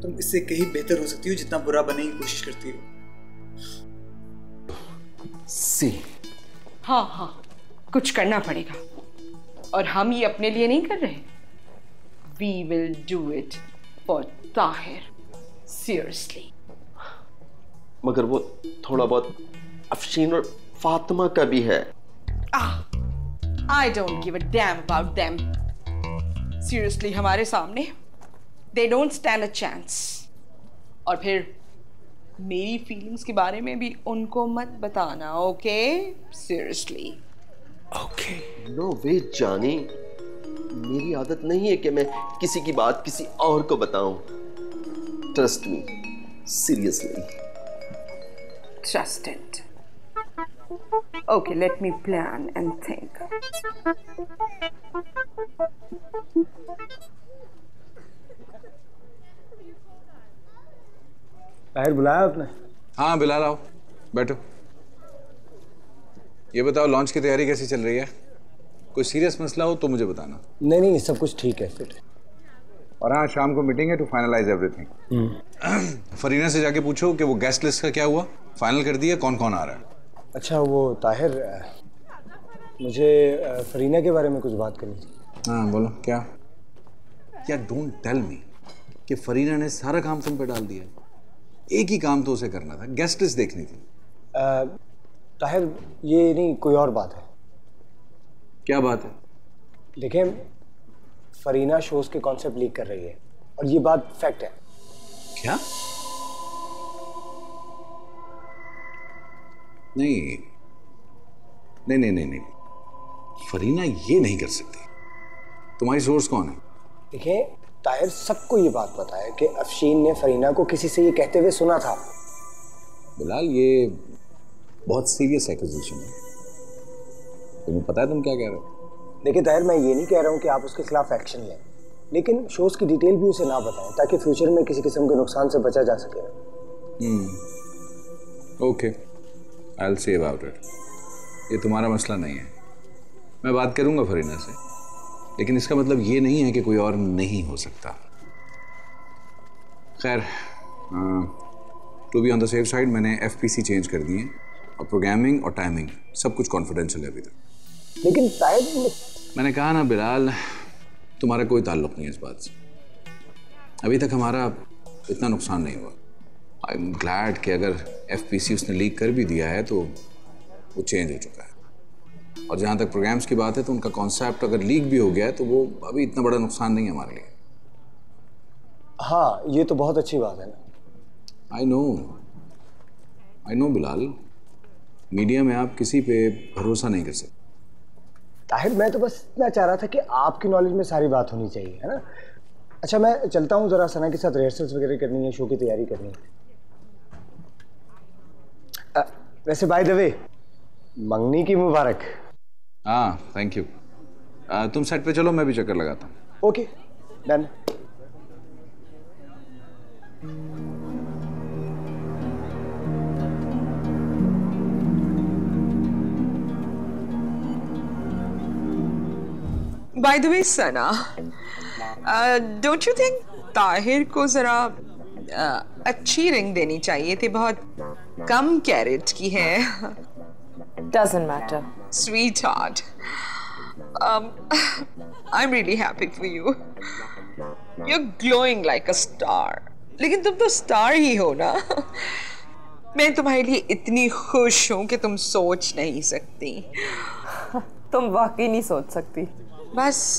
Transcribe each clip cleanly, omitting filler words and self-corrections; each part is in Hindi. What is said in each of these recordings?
तुम इससे कहीं बेहतर हो सकती हो जितना बुरा बनने की कोशिश करती हो। सी हाँ हाँ, कुछ करना पड़ेगा, और हम ये अपने लिए नहीं कर रहे। We will do it for Tahir, seriously. मगर वो थोड़ा बहुत अफशीन और फातिमा का भी है। I don't give a damn about them. Seriously, हमारे सामने they don't stand a chance. और फिर मेरी फीलिंग्स के बारे में भी उनको मत बताना, ओके? Seriously. ओके। नो वे जानी, मेरी आदत नहीं है कि मैं किसी की बात किसी और को बताऊं। Trust me, seriously. Trust it. Okay, let me plan and think. Tahir बुलाया आपने? हाँ बिलाल, आओ बैठो। ये बताओ लॉन्च की तैयारी कैसी चल रही है? कोई सीरियस मसला हो तो मुझे बताना। नहीं नहीं, सब कुछ ठीक है, फिट है। और हाँ, शाम को मीटिंग है टू फाइनलाइज एवरीथिंग। फरीना से जाके पूछो कि वो गेस्ट लिस्ट का क्या हुआ, फाइनल कर दिया, कौन कौन आ रहा है। अच्छा वो ताहिर, मुझे फरीना के बारे में कुछ बात करनी थी। हाँ बोलो, क्या? क्या डोंट टेल मी कि फरीना ने सारा काम तुम पे डाल दिया। एक ही काम तो उसे करना था, गेस्ट लिस्ट देखनी थी। ताहिर ये नहीं, कोई और बात है। क्या बात है? देखें, फरीना शोज के कॉन्सेप्ट लीक कर रही है और ये बात फैक्ट है। क्या? नहीं नहीं नहीं नहीं नहीं, फरीना ये नहीं कर सकती। तुम्हारी सोर्स कौन है? देखें ताहिर, सबको ये बात पता है कि अफशीन ने फरीना को किसी से ये कहते हुए सुना था। बिलाल, ये बहुत सीरियस एक्यूजेशन है। तुम्हें पता है तुम क्या कह रहे हो? देखिए ताहिर, मैं ये नहीं कह रहा हूँ कि आप उसके खिलाफ एक्शन लें, लेकिन शोज की डिटेल भी उसे ना बताएं ताकि फ्यूचर में किसी किस्म के नुकसान से बचा जा सके। Okay, I will see about it. ये तुम्हारा मसला नहीं है, मैं बात करूंगा फरीना से, लेकिन इसका मतलब ये नहीं है कि कोई और नहीं हो सकता। खैर, to be on the safe side, मैंने एफपीसी चेंज कर दिए और प्रोग्रामिंग और टाइमिंग सब कुछ कॉन्फिडेंशियल है अभी तक। लेकिन ताहिर, मैंने कहा ना बिलाल, तुम्हारा कोई ताल्लुक नहीं है इस बात से। अभी तक हमारा इतना नुकसान नहीं हुआ। आई एम ग्लैड कि अगर एफपीसी उसने लीक कर भी दिया है तो वो चेंज हो चुका है। और जहाँ तक प्रोग्राम्स की बात है तो उनका कॉन्सेप्ट अगर लीक भी हो गया है तो वो अभी इतना बड़ा नुकसान नहीं है हमारे लिए। हाँ, ये तो बहुत अच्छी बात है ना। आई नो बिलाल, मीडिया में आप किसी पे भरोसा नहीं कर सकते। ताहिर, मैं तो बस इतना चाह रहा था कि आपकी नॉलेज में सारी बात होनी चाहिए, है ना। अच्छा मैं चलता हूँ, ज़रा सना के साथ रिहर्सल्स वगैरह करनी है, शो की तैयारी करनी है। वैसे बाय द वे, मंगनी की मुबारक। हाँ थैंक यू। तुम सेट पे चलो, मैं भी चक्कर लगाता हूँ। Okay done. By the way, Sana, don't you think Tahir को जरा अच्छी रिंग देनी चाहिए थी? बहुत कम कैरेट की है। Doesn't matter. Sweetheart, I'm really happy for you. You're glowing like a star. लेकिन तुम तो स्टार ही हो ना। मैं तुम्हारे लिए इतनी खुश हूँ कि तुम सोच नहीं सकती। तुम वाकई नहीं सोच सकती। बस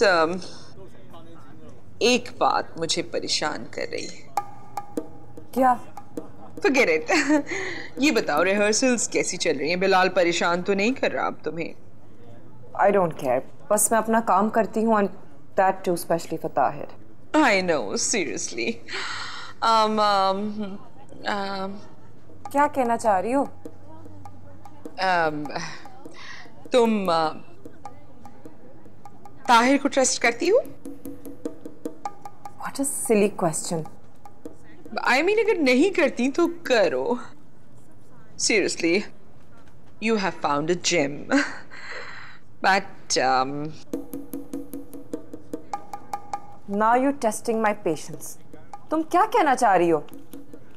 एक बात मुझे परेशान कर रही है। क्या? Forget it. ये बताओ रिहर्सल्स कैसी चल रही हैं? बिलाल परेशान तो नहीं कर रहा अब तुम्हें? I don't care. बस मैं अपना काम करती हूँ, and that too especially for Tahir. I know, seriously. क्या कहना चाह रही हो? तुम ताहिर को ट्रस्ट करती हो? What a silly question. I mean, अगर नहीं करती तो करो. Seriously, you have found a gem. But now you're testing my patience. तुम क्या कहना चाह रही हो?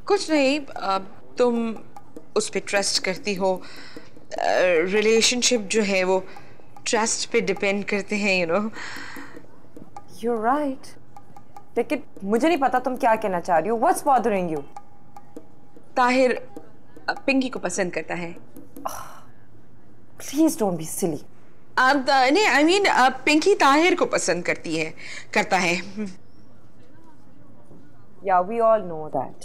कुछ नहीं, तुम उस पर ट्रस्ट करती हो। रिलेशनशिप जो है वो ट्रस्ट पे डिपेंड करते हैं, यू नो। You're right. लेकिन मुझे नहीं पता तुम क्या कहना चाह रही हो। What's bothering you? Tahir Pinky को पसंद करता है। Please don't be silly. नहीं, I mean, पिंकी ताहिर को पसंद करता है। Yeah, we all know that.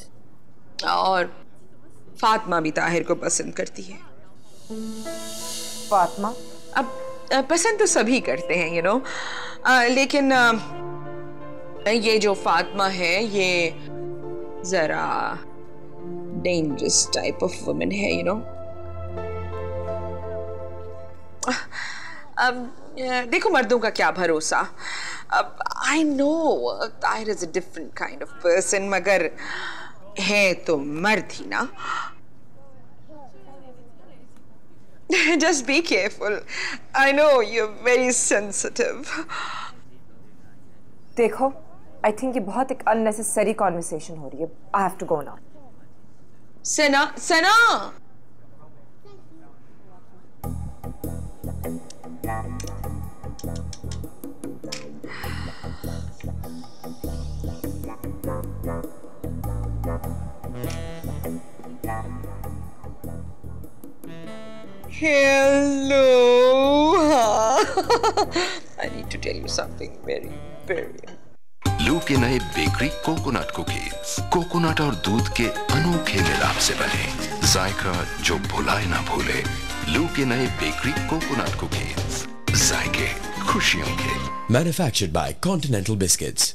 और फातिमा भी ताहिर को पसंद करती है। फातिमा? अब पसंद तो सभी करते हैं, यू नो, लेकिन ये जो फातिमा है ये जरा डेंजरस टाइप ऑफ वुमन है, यू नो। अब देखो, मर्दों का क्या भरोसा। अब I know Tahir is a different kind of person, मगर है तो मर्द ही ना। Just be careful. I know you're very sensitive. देखो, I think ये बहुत एक unnecessary conversation हो रही है. I have to go now. Sana! Hello. I need to tell you something very, very. लू के नए बेकरी कोकोनट कुकीज, कोकोनट और दूध के अनोखे मिलाप से बने, जायका जो भुलाए ना भूले। लू के नए बेकरी कोकोनट कुकीज, जायके खुशियों के। Manufactured by Continental Biscuits.